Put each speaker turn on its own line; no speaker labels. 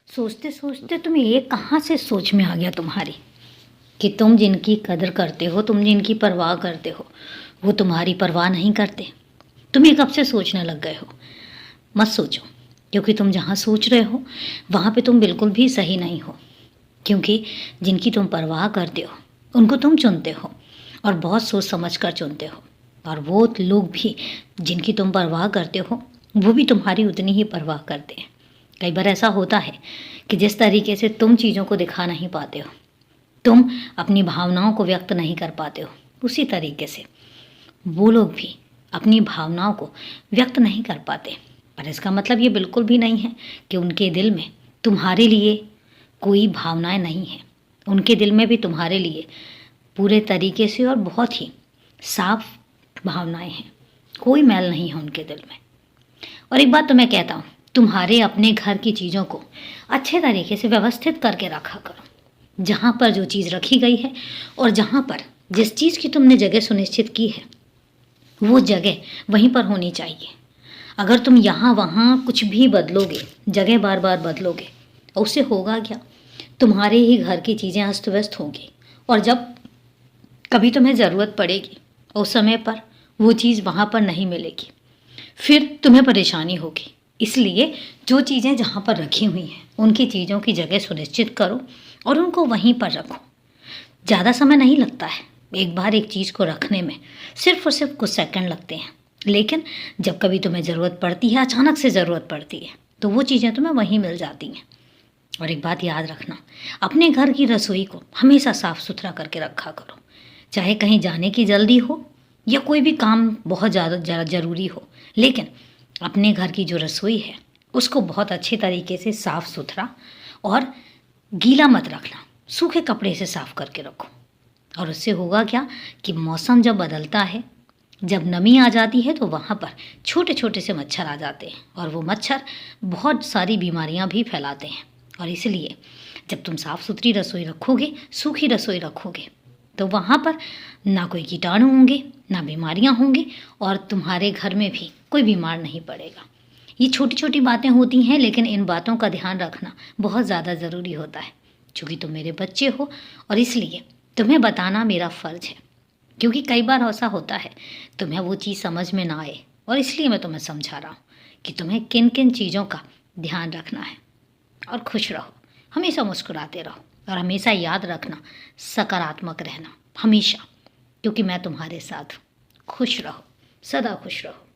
सोचते सोचते तुम ये कहाँ से सोच में आ गया तुम्हारी कि तुम जिनकी कदर करते हो, तुम जिनकी परवाह करते हो, वो तुम्हारी परवाह नहीं करते। तुम ये कब से सोचने लग गए हो? मत सोचो, क्योंकि तुम जहाँ सोच रहे हो वहाँ पे तुम बिल्कुल भी सही नहीं हो। क्योंकि जिनकी तुम परवाह करते हो उनको तुम चुनते हो और बहुत सोच समझ कर चुनते हो, और वो लोग भी जिनकी तुम परवाह करते हो वो भी तुम्हारी उतनी ही परवाह करते हैं। कई बार ऐसा होता है कि जिस तरीके से तुम चीज़ों को दिखा नहीं पाते हो, तुम अपनी भावनाओं को व्यक्त नहीं कर पाते हो, उसी तरीके से वो लोग भी अपनी भावनाओं को व्यक्त नहीं कर पाते। पर इसका मतलब ये बिल्कुल भी नहीं है कि उनके दिल में तुम्हारे लिए कोई भावनाएं नहीं हैं। उनके दिल में भी तुम्हारे लिए पूरे तरीके से और बहुत ही साफ भावनाएं हैं, कोई मैल नहीं है उनके दिल में। और एक बात तो मैं कहता हूँ, तुम्हारे अपने घर की चीज़ों को अच्छे तरीके से व्यवस्थित करके रखा करो। जहाँ पर जो चीज़ रखी गई है और जहाँ पर जिस चीज़ की तुमने जगह सुनिश्चित की है वो जगह वहीं पर होनी चाहिए। अगर तुम यहाँ वहाँ कुछ भी बदलोगे, जगह बार बार बदलोगे, उससे होगा क्या? तुम्हारे ही घर की चीज़ें अस्त व्यस्त होंगी, और जब कभी तुम्हें ज़रूरत पड़ेगी उस समय पर वो चीज़ वहाँ पर नहीं मिलेगी, फिर तुम्हें परेशानी होगी। इसलिए जो चीज़ें जहाँ पर रखी हुई हैं उनकी चीज़ों की जगह सुनिश्चित करो और उनको वहीं पर रखो। ज़्यादा समय नहीं लगता है एक बार एक चीज़ को रखने में, सिर्फ और सिर्फ कुछ सेकंड लगते हैं। लेकिन जब कभी तुम्हें ज़रूरत पड़ती है, अचानक से ज़रूरत पड़ती है, तो वो चीज़ें तुम्हें वहीं मिल जाती हैं। और एक बात याद रखना, अपने घर की रसोई को हमेशा साफ़ सुथरा करके रखा करो। चाहे कहीं जाने की जल्दी हो या कोई भी काम बहुत ज़्यादा ज़रूरी हो, लेकिन अपने घर की जो रसोई है उसको बहुत अच्छे तरीके से साफ़ सुथरा और गीला मत रखना, सूखे कपड़े से साफ़ करके रखो। और उससे होगा क्या कि मौसम जब बदलता है, जब नमी आ जाती है, तो वहाँ पर छोटे छोटे से मच्छर आ जाते हैं, और वो मच्छर बहुत सारी बीमारियाँ भी फैलाते हैं। और इसलिए जब तुम साफ़ सुथरी रसोई रखोगे, सूखी रसोई रखोगे, तो वहाँ पर ना कोई कीटाणु होंगे, ना बीमारियाँ होंगी, और तुम्हारे घर में भी कोई बीमार नहीं पड़ेगा। ये छोटी छोटी बातें होती हैं, लेकिन इन बातों का ध्यान रखना बहुत ज़्यादा ज़रूरी होता है। क्योंकि तुम मेरे बच्चे हो और इसलिए तुम्हें बताना मेरा फ़र्ज़ है। क्योंकि कई बार ऐसा होता है तुम्हें वो चीज़ समझ में ना आए, और इसलिए मैं तुम्हें समझा रहा हूँ कि तुम्हें किन किन चीज़ों का ध्यान रखना है। और खुश रहो, हमेशा मुस्कुराते रहो, और हमेशा याद रखना सकारात्मक रहना हमेशा, क्योंकि मैं तुम्हारे साथ हूँ। खुश रहो, सदा खुश रहो।